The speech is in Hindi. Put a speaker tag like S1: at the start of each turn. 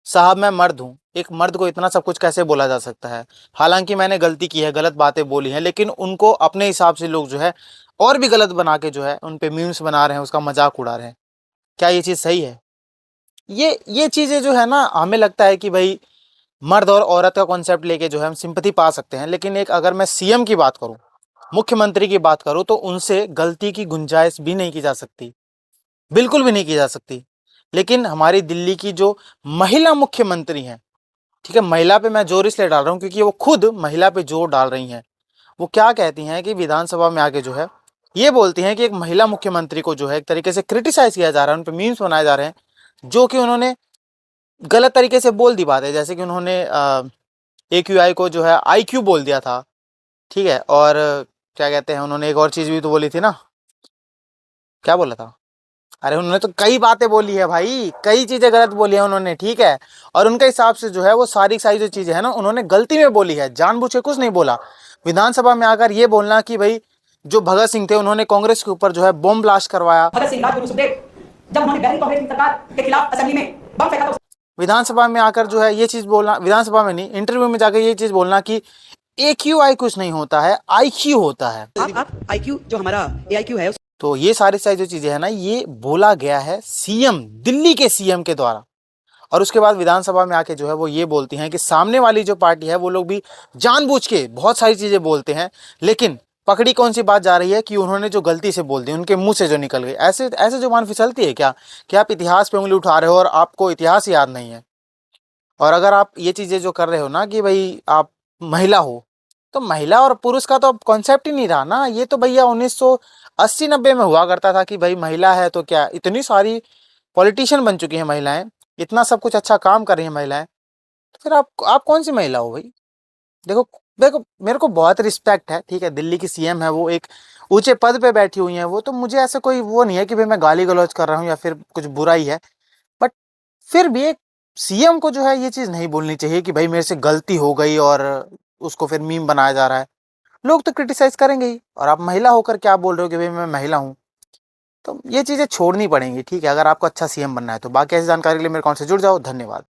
S1: साहब मैं मर्द हूँ, एक मर्द को इतना सब कुछ कैसे बोला जा सकता है? हालांकि मैंने गलती की है, गलत बातें बोली हैं, लेकिन उनको अपने हिसाब से लोग जो है और भी गलत बना के जो है उन पे मीम्स बना रहे हैं, उसका मजाक उड़ा रहे हैं। क्या ये चीज़ सही है? ये चीज़ें जो है ना, हमें लगता है कि भाई मर्द और औरत का कॉन्सेप्ट लेके जो है हम सिंपैथी पा सकते हैं, लेकिन एक अगर मैं सीएम की बात करूं, मुख्यमंत्री की बात करूं, तो उनसे गलती की गुंजाइश भी नहीं की जा सकती, बिल्कुल भी नहीं की जा सकती। लेकिन हमारी दिल्ली की जो महिला मुख्यमंत्री हैं, ठीक है, महिला पे मैं जोर इसलिए डाल रहा हूँ क्योंकि वो खुद महिला पे जोर डाल रही हैं। वो क्या कहती हैं कि विधानसभा में आके जो है ये बोलती हैं कि एक महिला मुख्यमंत्री को जो है एक तरीके से क्रिटिसाइज किया जा रहा है, उन पे मीम्स बनाए जा रहे हैं, जो कि उन्होंने गलत तरीके से बोल दी बात है। जैसे कि उन्होंने AQI को जो है IQ बोल दिया था, ठीक है, और क्या कहते हैं, उन्होंने एक और चीज भी तो बोली थी ना, क्या बोला था? अरे उन्होंने तो कई बातें बोली है भाई, कई चीजें गलत बोली है उन्होंने, ठीक है। और उनके हिसाब से जो है वो सारी सारी जो चीजें है ना, उन्होंने गलती में बोली है, जानबूझ के कुछ नहीं बोला। विधानसभा में आकर ये बोलना कि भाई जो भगत सिंह थे उन्होंने कांग्रेस के ऊपर जो है बॉम्ब ब्लास्ट करवाया,
S2: भगत सिंह राजगुरु सुखदेव जब उन्होंने बहरी कांग्रेस की सरकार के खिलाफ असेंबली में बम फेंका तो
S1: विधानसभा में आकर जो है ये चीज बोलना, विधानसभा में नहीं, इंटरव्यू में जाकर ये चीज बोलना कि AQI कुछ नहीं होता है, IQ होता है।
S2: आप आईक्यू जो हमारा एआईक्यू है
S1: तो ये सारी सारी जो चीजें है ना, ये बोला गया है सीएम, दिल्ली के सीएम के द्वारा। और उसके बाद विधानसभा में आके जो है वो ये बोलती हैं कि सामने वाली जो पार्टी है वो लोग भी जानबूझ के बहुत सारी चीजें बोलते हैं, लेकिन पकड़ी कौन सी बात जा रही है कि उन्होंने जो गलती से बोल दी, उनके मुंह से जो निकल गई। ऐसे ऐसे जुबान फिसलती है क्या कि आप इतिहास पे उंगली उठा रहे हो और आपको इतिहास याद नहीं है? और अगर आप ये चीजें जो कर रहे हो ना कि भाई आप महिला हो, तो महिला और पुरुष का तो अब कॉन्सेप्ट ही नहीं रहा ना। ये तो भैया 1980-90 में हुआ करता था कि भाई महिला है तो क्या, इतनी सारी पॉलिटिशियन बन चुकी हैं महिलाएं, इतना सब कुछ अच्छा काम कर रही हैं महिलाएं, तो फिर आप कौन सी महिला हो भाई? देखो, देखो मेरे को बहुत रिस्पेक्ट है, ठीक है, दिल्ली की सीएम है, वो एक ऊंचे पद पे बैठी हुई हैं वो, तो मुझे ऐसे कोई वो नहीं है कि भाई मैं गाली गलौज कर रहा हूँ या फिर कुछ बुराई है। बट फिर भी एक सीएम को जो है ये चीज नहीं बोलनी चाहिए कि भाई मेरे से गलती हो गई और उसको फिर मीम बनाया जा रहा है। लोग तो क्रिटिसाइज करेंगे ही, और आप महिला होकर क्या बोल रहे हो कि भाई मैं महिला हूँ? तो ये चीजें छोड़नी पड़ेंगी, ठीक है, अगर आपको अच्छा सीएम बनना है तो। बाकी ऐसी जानकारी के लिए मेरे अकाउंट से जुड़ जाओ। धन्यवाद।